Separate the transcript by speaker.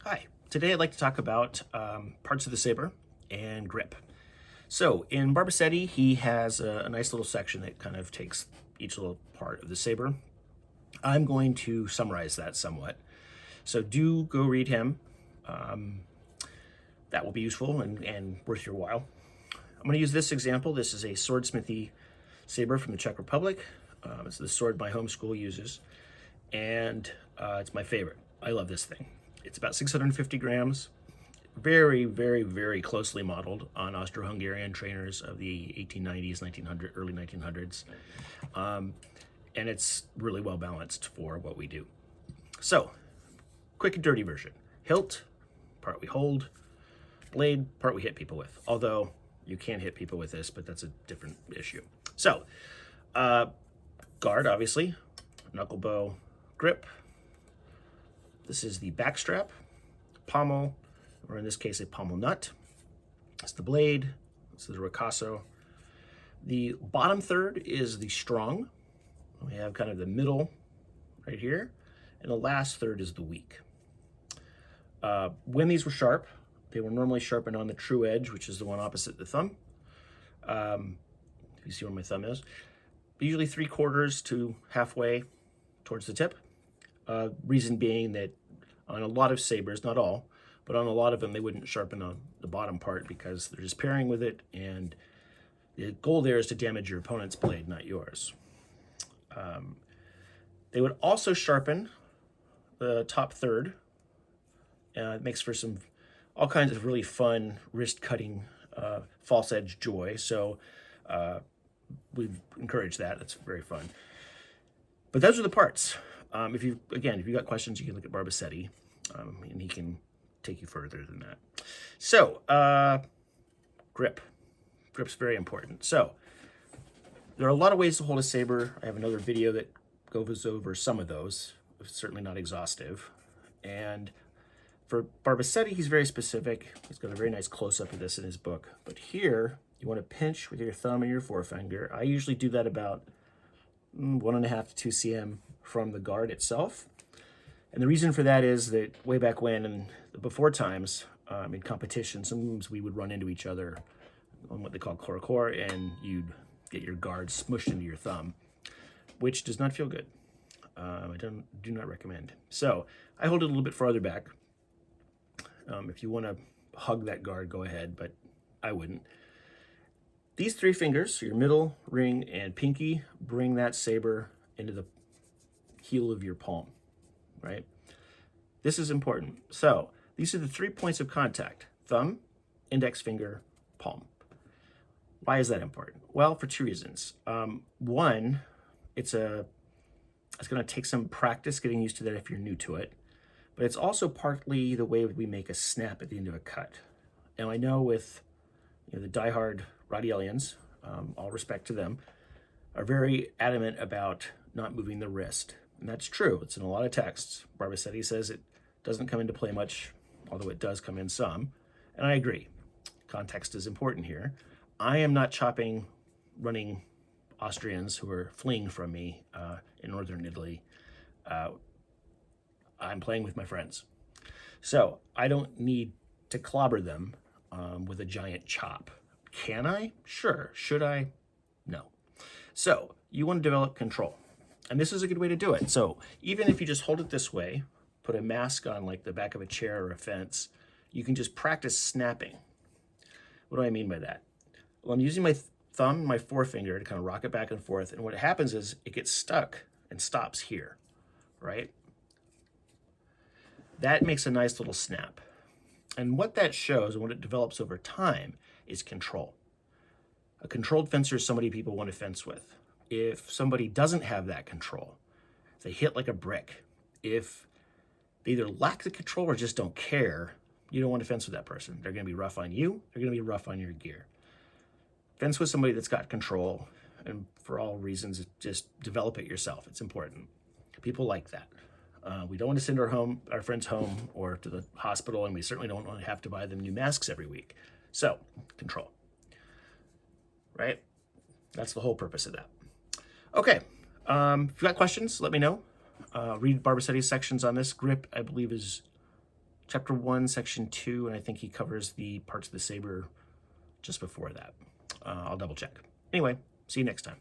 Speaker 1: Hi, today I'd like to talk about parts of the saber and grip. So in Barbasetti, he has a nice little section that kind of takes each little part of the saber. I'm going to summarize that somewhat. So do go read him. That will be useful and worth your while. I'm going to use this example. This is a swordsmithy saber from the Czech Republic. It's the sword my home school uses, and it's my favorite. I love this thing. It's about 650 grams, very, very, very closely modeled on Austro-Hungarian trainers of the 1890s, 1900, early 1900s. And it's really well balanced for what we do. So, quick and dirty version. Hilt, part we hold. Blade, part we hit people with. Although, you can hit people with this, but that's a different issue. So, guard, obviously. Knuckle bow, grip. This is the back strap, pommel, or in this case, a pommel nut. It's the blade. This is the ricasso. The bottom third is the strong. We have kind of the middle right here, and the last third is the weak. When these were sharp, they were normally sharpened on the true edge, which is the one opposite the thumb. If you see where my thumb is, usually 3/4 to halfway towards the tip. Reason being that on a lot of sabers, not all, but on a lot of them, they wouldn't sharpen on the bottom part because they're just pairing with it, and the goal there is to damage your opponent's blade, not yours. They would also sharpen the top third. It makes for all kinds of really fun wrist-cutting false edge joy, so we encourage that. That's very fun. But those are the parts. If you've got questions, you can look at Barbasetti, and he can take you further than that. So, grip. Grip's very important. So, there are a lot of ways to hold a saber. I have another video that goes over some of those. It's certainly not exhaustive. And for Barbasetti, he's very specific. He's got a very nice close-up of this in his book. But here, you want to pinch with your thumb and your forefinger. I usually do that about 1.5 to 2 cm from the guard itself. And the reason for that is that way back when, in the before times, in competition, sometimes we would run into each other on what they call core, and you'd get your guard smushed into your thumb, which does not feel good. I do not recommend. So I hold it a little bit farther back. If you want to hug that guard, go ahead, but I wouldn't. These 3 fingers, your middle, ring, and pinky, bring that saber into the heel of your palm, right? This is important. So these are the 3 points of contact: thumb, index finger, palm. Why is that important? Well, for 2 reasons. One, it's going to take some practice getting used to that if you're new to it, but it's also partly the way we make a snap at the end of a cut. And I know with the diehard Radielians, all respect to them, are very adamant about not moving the wrist. And that's true. It's in a lot of texts. Barbasetti says it doesn't come into play much, although it does come in some. And I agree. Context is important here. I am not chopping running Austrians who are fleeing from me in northern Italy. I'm playing with my friends. So I don't need to clobber them with a giant chop. Can I? Sure. Should I? No. So you want to develop control. And this is a good way to do it. So even if you just hold it this way, put a mask on like the back of a chair or a fence, you can just practice snapping. What do I mean by that? Well, I'm using my thumb and my forefinger to kind of rock it back and forth. And what happens is it gets stuck and stops here, right? That makes a nice little snap. And what that shows and what it develops over time is control. A controlled fencer is somebody people want to fence with. If somebody doesn't have that control, they hit like a brick. If they either lack the control or just don't care, you don't want to fence with that person. They're going to be rough on you. They're going to be rough on your gear. Fence with somebody that's got control, and for all reasons, just develop it yourself. It's important. People like that. We don't want to send our friends home or to the hospital, and we certainly don't want to have to buy them new masks every week. So, control. Right? That's the whole purpose of that. Okay. If you've got questions, let me know. Read Barbasetti's sections on this. Grip, I believe, is chapter 1, section 2, and I think he covers the parts of the saber just before that. I'll double check. Anyway, see you next time.